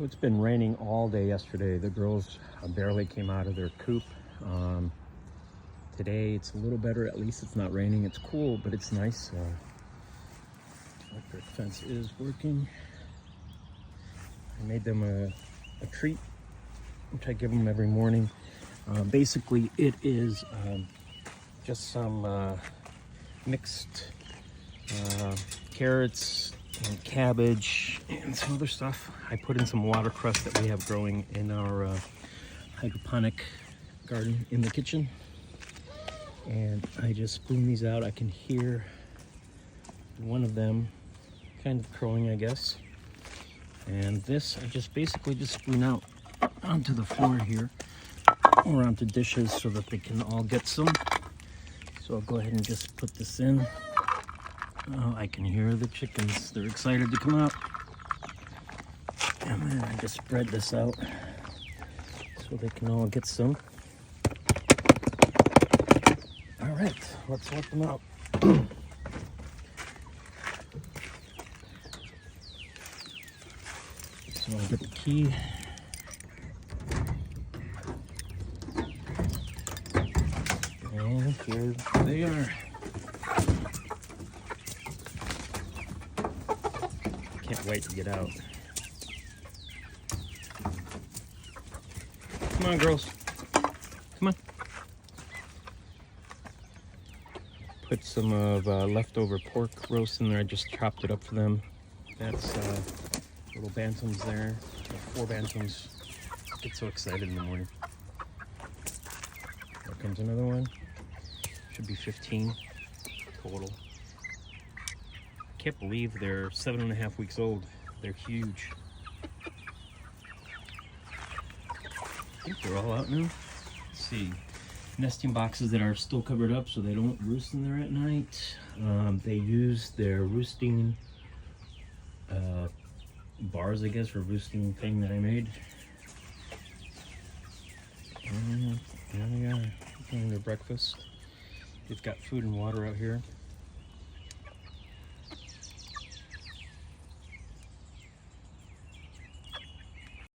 So it's been raining all day yesterday. The girls barely came out of their coop. Today it's a little better. At least it's not raining. It's cool, but it's nice. Electric fence is working. I made them a treat, which I give them every morning. Basically, it is just some mixed carrots and cabbage and some other stuff. I put in some watercress that we have growing in our hydroponic garden in the kitchen. And I just spoon these out. I can hear one of them kind of crowing, I guess. And this, I just basically just spoon out onto the floor here or onto dishes so that they can all get some. So I'll go ahead and just put this in. Oh, I can hear the chickens. They're excited to come out. And then I just spread this out so they can all get some. All right, let's let them out. So I'll get the key. And here they are. Can't wait to get out. Come on, girls. Come on. Put some of leftover pork roast in there. I just chopped it up for them. That's little bantams there. 4 bantams. Get so excited in the morning. There comes another one. Should be 15 total. Can't believe they're 7.5 weeks old. They're huge. I think they're all out now. Let's see. Nesting boxes that are still covered up so they don't roost in there at night. They use their roosting bars, I guess, for roosting thing that I made. And there they are, getting their breakfast. They've got food and water out here.